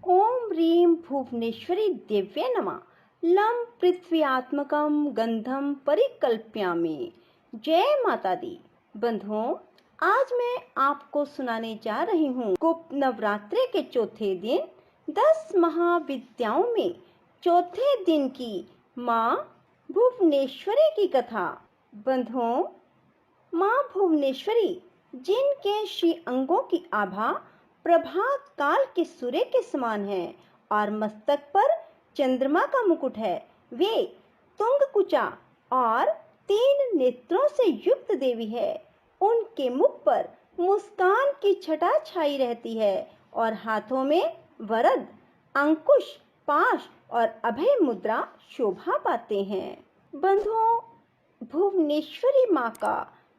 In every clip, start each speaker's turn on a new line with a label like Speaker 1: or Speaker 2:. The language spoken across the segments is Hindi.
Speaker 1: ओम ह्रीं भुवनेश्वरी देव्ये नमः। लं पृथ्व्यात्मकं गंधम परिकल्प्यामि। जय माता दी। बंधुओं, आज मैं आपको सुनाने जा रही हूँ गुप्त नवरात्रे के चौथे दिन 10 महाविद्याओं में चौथे दिन की माँ भुवनेश्वरी की कथा। बंधुओं, माँ भुवनेश्वरी जिनके श्री अंगों की आभा प्रभात काल के सूर्य के समान है और मस्तक पर चंद्रमा का मुकुट है, वे तुंगकुचा और 3 नेत्रों से युक्त देवी है। उनके मुख पर मुस्कान की छटा छाई रहती है और हाथों में वरद, अंकुश, पाश और अभय मुद्रा शोभा पाते हैं। बंधुओं, भुवनेश्वरी माँ का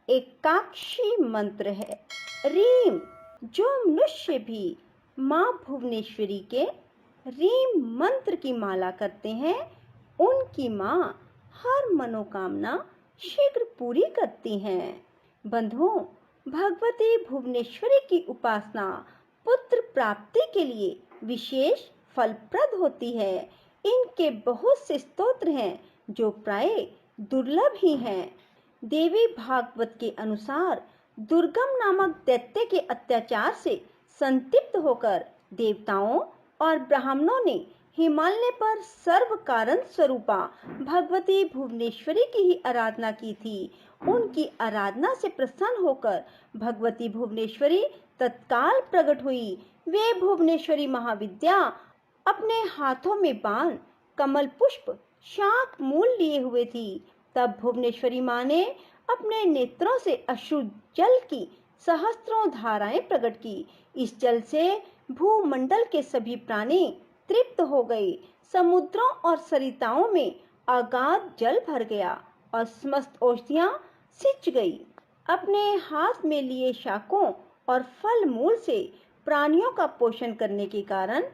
Speaker 1: एकाक्षी मंत्र है रीम। जो मनुष्य भी माँ भुवनेश्वरी के रीम मंत्र की माला करते हैं, उनकी माँ हर मनोकामना शीघ्र पूरी करती हैं। बंधुओं, भगवती भुवनेश्वरी की उपासना पुत्र प्राप्ति के लिए विशेष फलप्रद होती है। इनके बहुत से स्तोत्र हैं जो प्राय दुर्लभ ही हैं। देवी भागवत के अनुसार दुर्गम नामक दैत्य के अत्याचार से संतप्त होकर देवताओं और ब्राह्मणों ने हिमालय पर सर्व कारण स्वरूपा भगवती भुवनेश्वरी की ही आराधना की थी। उनकी आराधना से प्रसन्न होकर भगवती भुवनेश्वरी तत्काल प्रकट हुई। वे भुवनेश्वरी महाविद्या अपने हाथों में बाण, कमल पुष्प, शाक मूल लिए हुए थी। तब भुवनेश्वरी माँ ने अपने नेत्रों से अश्रु जल की सहस्त्रों धाराएं प्रकट की। इस जल से भूमंडल के सभी प्राणी तृप्त हो गए। समुद्रों और सरिताओं में अगाध जल भर गया और समस्त औषधियां सिंच गई। अपने हाथ में लिए शाकों और फल मूल से प्राणियों का पोषण करने के कारण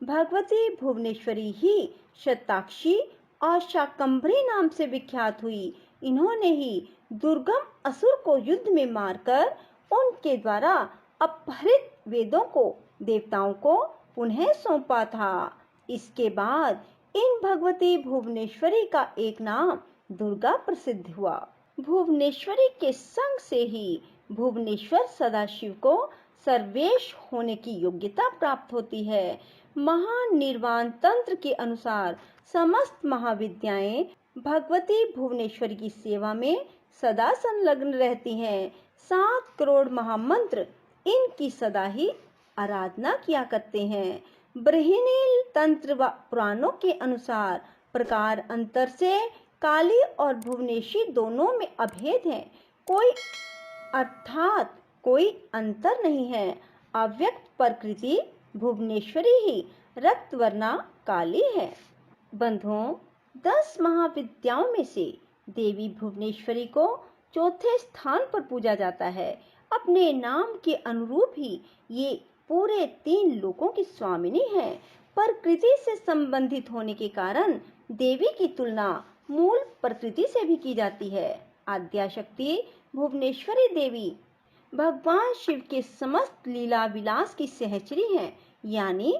Speaker 1: भगवती भुवनेश्वरी ही शताक्षी और शाकंभरी नाम से विख्यात हुई। इन्होंने ही दुर्गम असुर को युद्ध में मारकर उनके द्वारा अपहृत वेदों को देवताओं को पुनः सौंपा था। इसके बाद इन भगवती भुवनेश्वरी का एक नाम दुर्गा प्रसिद्ध हुआ। भुवनेश्वरी के संग से ही भुवनेश्वर सदाशिव को सर्वेश होने की योग्यता प्राप्त होती है। महानिर्वाण तंत्र के अनुसार समस्त महाविद्याएं भगवती भुवनेश्वरी की सेवा में सदा संलग्न रहती हैं। 7 करोड़ महामंत्र इनकी सदा ही आराधना किया करते हैं। बृहनील तंत्र व पुराणों के अनुसार प्रकार अंतर से काली और भुवनेश्वरी दोनों में अभेद है, अर्थात कोई अंतर नहीं है। अव्यक्त प्रकृति भुवनेश्वरी ही, रक्तवर्णा काली है। बंधुओं, 10 महाविद्याओं में से देवी भुवनेश्वरी को चौथे स्थान पर पूजा जाता है। अपने नाम के अनुरूप ही ये पूरे 3 लोकों की स्वामिनी है। प्रकृति से संबंधित होने के कारण देवी की तुलना मूल प्रकृति से भी की जाती है। आद्याशक्ति भुवनेश्वरी देवी भगवान शिव के समस्त लीला विलास की सहचरी हैं, यानी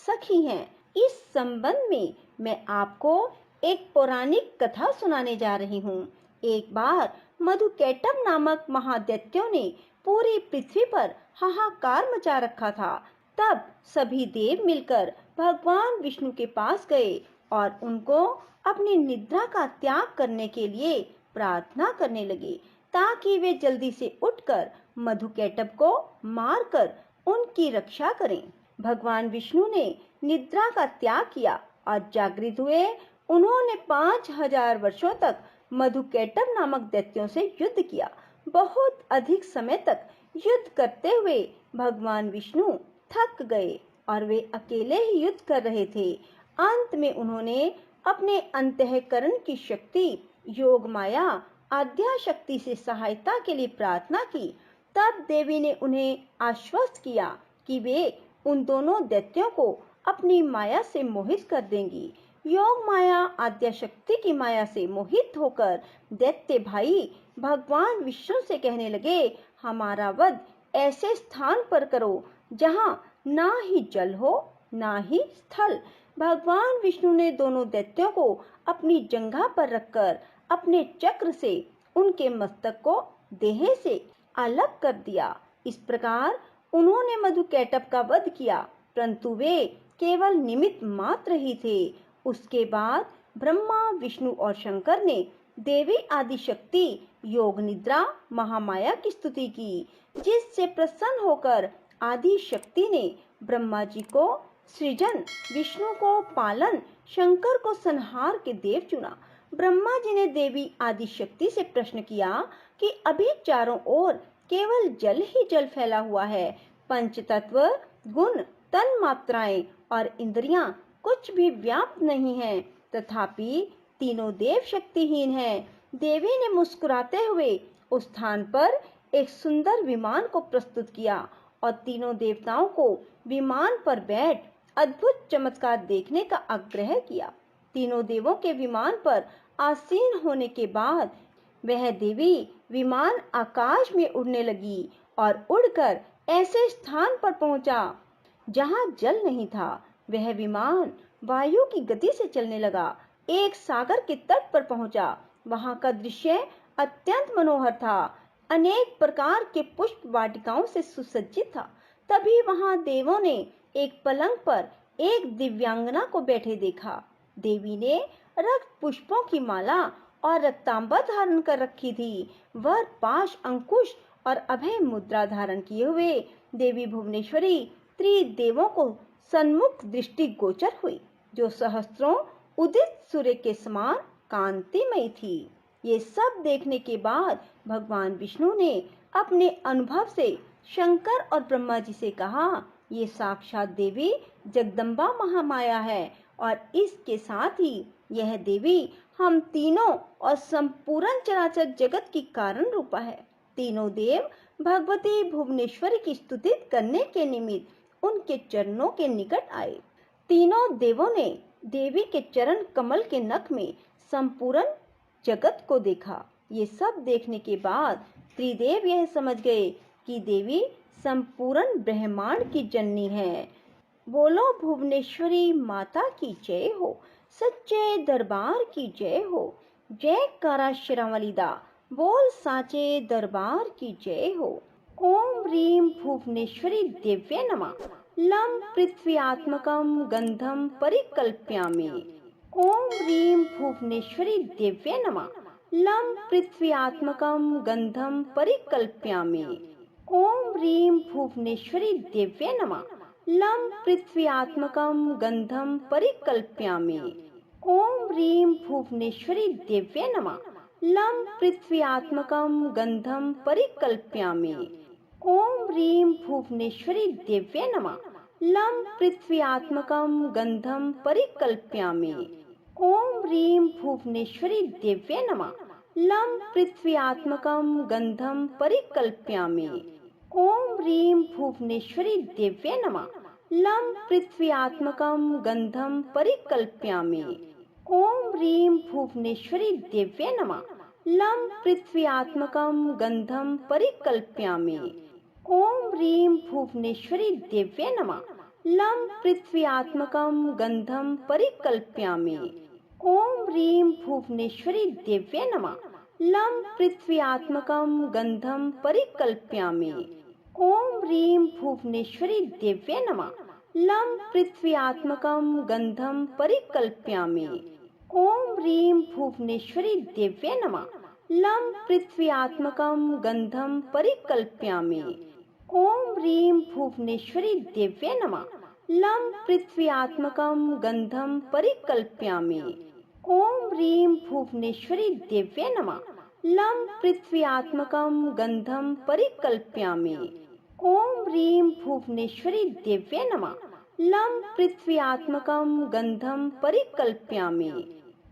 Speaker 1: सखी हैं। इस संबंध में मैं आपको एक पौराणिक कथा सुनाने जा रही हूँ। एक बार मधुकैटभ नामक महादैत्यों ने पूरी पृथ्वी पर हाहाकार मचा रखा था। तब सभी देव मिलकर भगवान विष्णु के पास गए और उनको अपनी निद्रा का त्याग करने के लिए प्रार्थना करने लगे, ताकि वे जल्दी से उठकर मधुकैटभ को मारकर उनकी रक्षा करें। भगवान विष्णु ने निद्रा का त्याग किया और जागृत हुए। उन्होंने 5000 वर्षों तक मधुकैटभ नामक दैत्यों से युद्ध किया। बहुत अधिक समय तक युद्ध करते हुए भगवान विष्णु थक गए और वे अकेले ही युद्ध कर रहे थे। अंत में उन्होंने अपने अंतःकरण की शक्ति योग माया आद्या शक्ति से सहायता के लिए प्रार्थना की। तब देवी ने उन्हें आश्वस्त किया कि वे उन दोनों दैत्यों को अपनी माया से मोहित कर देंगी। योग माया आद्या शक्ति की माया से मोहित होकर दैत्य भाई भगवान विष्णु से कहने लगे, हमारा वध ऐसे स्थान पर करो जहाँ ना ही जल हो ना ही स्थल। भगवान विष्णु ने दोनों दैत्यों को अपनी जंघा पर रखकर अपने चक्र से उनके मस्तक को देह से अलग कर दिया। इस प्रकार उन्होंने मधुकैटभ का वध किया, परंतु वे केवल निमित्त मात्र ही थे। उसके बाद ब्रह्मा, विष्णु और शंकर ने देवी आदिशक्ति योग निद्रा महामाया की स्तुति की, जिससे प्रसन्न होकर आदि शक्ति ने ब्रह्मा जी को सृजन, विष्णु को पालन, शंकर को संहार के देव चुना। ब्रह्मा जी ने देवी आदि शक्ति से प्रश्न किया कि अभी चारों ओर केवल जल ही जल फैला हुआ है, पंच तत्व, गुण, तन मात्राएं और इंद्रियां कुछ भी व्याप्त नहीं है, तथापि तीनों देव शक्तिहीन हैं। देवी ने मुस्कुराते हुए उस स्थान पर एक सुंदर विमान को प्रस्तुत किया और तीनों देवताओं को विमान पर बैठ अद्भुत चमत्कार देखने का आग्रह किया। तीनों देवों के विमान पर आसीन होने के बाद वह देवी विमान आकाश में उड़ने लगी और उड़कर ऐसे स्थान पर पहुंचा जहां जल नहीं था। वह विमान वायु की गति से चलने लगा, एक सागर के तट पर पहुंचा। वहां का दृश्य अत्यंत मनोहर था, अनेक प्रकार के पुष्प वाटिकाओं से सुसज्जित था। तभी वहां देवों ने एक पलंग पर एक दिव्यांगना को बैठे देखा। देवी ने रक्त पुष्पों की माला और रक्तांबर धारण कर रखी थी। वह पाश, अंकुश और अभय मुद्रा धारण किए हुए देवी भुवनेश्वरी त्रिदेवों को सन्मुख दृष्टि गोचर हुई, जो सहस्त्रों उदित सूर्य के समान कांतिमयी थी। ये सब देखने के बाद भगवान विष्णु ने अपने अनुभव से शंकर और ब्रह्मा जी से कहा, ये साक्षात देवी जगदम्बा महामाया है और इसके साथ ही यह देवी हम तीनों और संपूर्ण चराचर जगत की कारण रूपा है। तीनों देव भगवती भुवनेश्वरी की स्तुति करने के निमित्त उनके चरणों के निकट आए। तीनों देवों ने देवी के चरण कमल के नख में संपूर्ण जगत को देखा। ये सब देखने के बाद त्रिदेव यह समझ गए कि देवी संपूर्ण ब्रह्मांड की जननी है। बोलो भुवनेश्वरी माता की जय हो, सच्चे दरबार की जय हो। जय कारा शिरावली दा, बोल साचे दरबार की जय हो। ओम ह्रीं भुवनेश्वरी दिव्ये नमः। लं पृथ्व्यात्मकं गंधं परिकल्पयामि। ओम ह्रीं भुवनेश्वरी दिव्ये नमः। लं पृथ्व्यात्मकं गंधं परिकल्पयामि। ओम ह्रीं भुवनेश्वरी दिव्ये नमः। लं पृथ्व्यात्मकं गंधं परिकल्पयामि। ओम ह्रीं भुवनेश्वरी दिव्ये नमः। लं पृथ्व्यात्मकं गंधं परिकल्पयामि। ओम ह्रीं भुवनेश्वरी दिव्ये नमः। लं पृथ्व्यात्मकं गंधं परिकल्पयामि। ओम ह्रीं भुवनेश्वरी दिव्ये नमः। लं पृथ्व्यात्मकं गंधं परिकल्पयामि। ओम ह्रीं भुवनेश्वरी दिव्ये नमः। लं पृथ्व्यात्मकं गंधं परिकल्पयामि। ओम ह्रीं भुवनेश्वरी दिव्ये नमः। लं पृथ्व्यात्मकं गंधं परिकल्पयामि। ओम ह्रीं भुवनेश्वरी दिव्ये नमः। लं पृथ्व्यात्मकं गंधं परिकल्पयामि। ओम ह्रीं भुवनेश्वरी दिव्ये नमः। लं पृथ्व्यात्मकं गंधं परिकल्पयामि। ओम ह्रीं भुवनेश्वरी दिव्ये नमः। लं पृथ्व्यात्मकं गंधं परिकल्पयामि। ओम ह्रीं भुवनेश्वरी दिव्ये नमः। लं पृथ्व्यात्मकं गंधं परिकल्पयामि। ओम ह्रीं भुवनेश्वरी दिव्ये नमः। लं पृथ्व्यात्मकं गंधं परिकल्पयामि। ओम ह्रीं भुवनेश्वरी दिव्ये नमः। लं पृथ्व्यात्मकं गंधं परिकल्पयामि। ओम ह्रीं भुवनेश्वरी दिव्ये नमः। लं पृथ्व्यात्मकं गंधं परिकल्पयामि।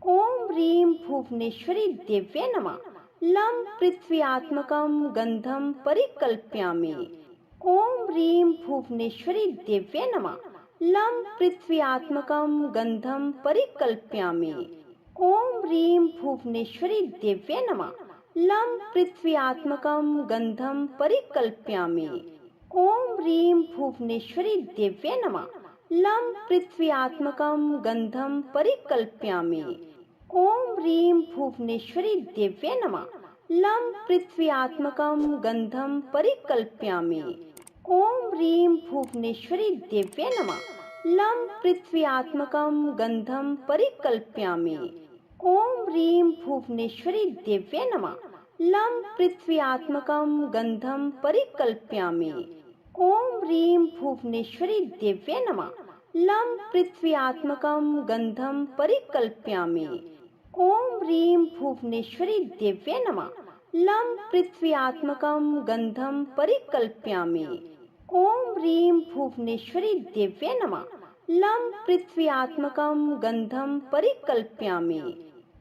Speaker 1: ओम ह्रीं भुवनेश्वरी दिव्ये नमः। लं पृथ्व्यात्मकं गंधं परिकल्पयामि। ओम ह्रीं भुवनेश्वरी दिव्ये नमः। लं पृथ्व्यात्मकं गंधं परिकल्पयामि। ओम ह्रीं भुवनेश्वरी दिव्ये नमः। लं पृथ्व्यात्मकं गंधं परिकल्पयामि। ओम ह्रीं भुवनेश्वरी दिव्ये नमः। लं पृथ्व्यात्मकं गन्धं परिकल्पयामि। ॐ ह्रीं भुवनेश्वरी देव्ये नमः। लं पृथ्व्यात्मकं गन्धं परिकल्पयामि। ॐ ह्रीं भुवनेश्वरी देव्ये नमः। लं पृथ्व्यात्मकं गन्धं परिकल्पयामि। ॐ ह्रीं भुवनेश्वरी देव्ये नमः। लं पृथ्व्यात्मकं गन्धं परिकल्पयामि। ॐ ह्रीं भुवनेश्वरी देव्ये नमः। लं पृथ्व्यात्मकं गन्धं परिकल्पयामि। ॐ ह्रीं भुवनेश्वरी देव्ये नमः। लं पृथ्व्यात्मकं गन्धं परिकल्पयामि। ॐ ह्रीं भुवनेश्वरी देव्ये नमः। लं पृथ्व्यात्मकं गन्धं परिकल्पयामि।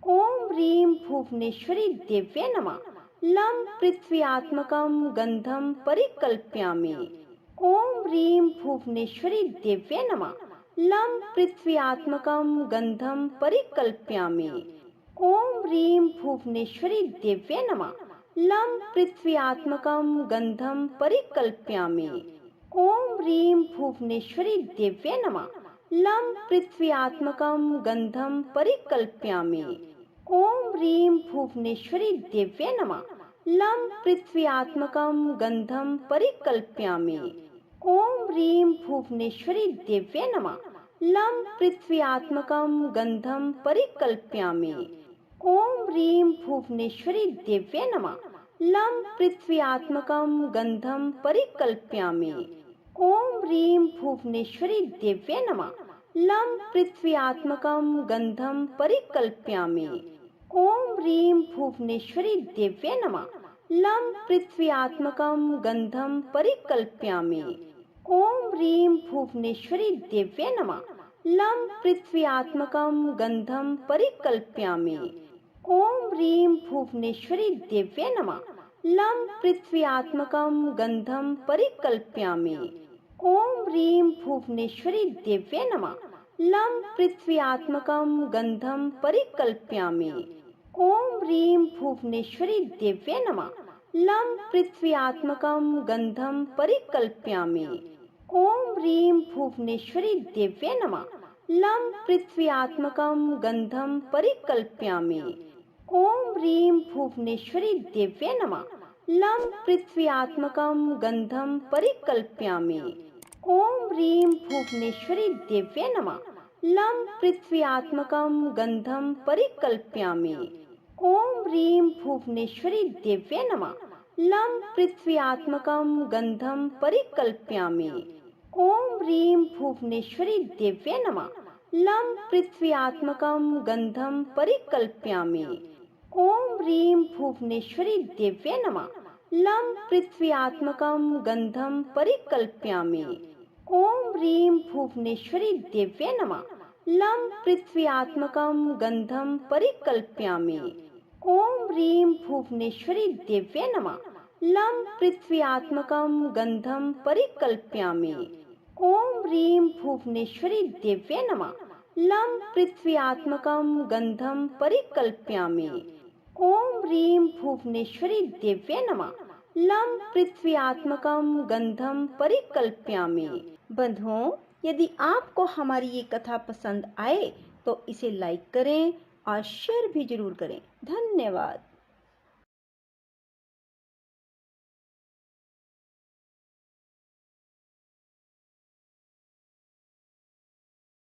Speaker 1: ॐ ह्रीं भुवनेश्वरी देव्ये नमः। लं पृथ्व्यात्मकं गन्धं परिकल्पयामि। ॐ ह्रीं भुवनेश्वरी देव्ये नमः। लं पृथ्व्यात्मकं गन्धं परिकल्पयामि। ॐ ह्रीं भुवनेश्वरी देव्ये नमः। लं पृथ्व्यात्मकं गन्धं परिकल्पयामि। ॐ ह्रीं भुवनेश्वरी देव्ये नमः। लं पृथ्व्यात्मकं गन्धं परिकल्पयामि। ॐ ह्रीं भुवनेश्वरी देव्ये नमः। लं पृथ्व्यात्मकं गन्धं परिकल्पयामि। ॐ ह्रीं भुवनेश्वरी देव्ये नमः। लं पृथ्व्यात्मकं गन्धं परिकल्पयामि। ॐ ह्रीं भुवनेश्वरी देव्ये नमः। लं पृथ्व्यात्मकं गन्धं परिकल्पयामि। ॐ ह्रीं भुवनेश्वरी देव्ये नमः। लं पृथ्व्यात्मकं गन्धं परिकल्पयामि। ॐ ह्रीं भुवनेश्वरी देव्ये नमः। लं पृथ्व्यात्मकं गन्धं परिकल्पयामि। ॐ ह्रीं भुवनेश्वरी देव्ये नमः। लं पृथ्व्यात्मकं गन्धं परिकल्पयामि। ॐ ह्रीं भुवनेश्वरी देव्ये नमः। लं पृथ्व्यात्मकं गन्धं परिकल्पयामि। ॐ ह्रीं भुवनेश्वरी देव्ये नमः। लं पृथ्व्यात्मकं गन्धं परिकल्पयामि। ॐ ह्रीं भुवनेश्वरी देव्ये नमः। लं पृथ्व्यात्मकं गन्धं परिकल्पयामि। ॐ ह्रीं भुवनेश्वरी देव्ये नमः। लं पृथ्व्यात्मकं गन्धं परिकल्पयामि। ॐ ह्रीं भुवनेश्वरी देव्ये नमः। लं पृथ्व्यात्मकं गन्धं परिकल्पयामि। ॐ ह्रीं भुवनेश्वरी देव्ये नमः। लं पृथ्व्यात्मकं गन्धं परिकल्पयामि। ॐ ह्रीं भुवनेश्वरी देव्ये नमः। लं पृथ्व्यात्मकं गन्धं परिकल्पयामि। ॐ ह्रीं भुवनेश्वरी देव्ये नमः। लं पृथ्व्यात्मकं गन्धं परिकल्पयामि। ॐ ह्रीं भुवनेश्वरी देव्ये नमः। लं पृथ्व्यात्मकं गन्धं परिकल्पयामि। ॐ ह्रीं भुवनेश्वरी देव्ये नमः। लं पृथ्व्यात्मकं गन्धं परिकल्पयामि। ॐ ह्रीं भुवनेश्वरी देव्ये नमः। लं पृथ्व्यात्मकं गन्धं परिकल्पयामि। ॐ ह्रीं भुवनेश्वरी देव्ये नमः। लं पृथ्व्यात्मकं गन्धं परिकल्पयामि। ॐ ह्रीं भुवनेश्वरी देव्ये नमः। लं पृथ्व्यात्मकं गन्धं परिकल्पयामि। बंधुओं, यदि आपको हमारी ये कथा पसंद आए तो इसे लाइक करें और शेयर भी जरूर करें। धन्यवाद।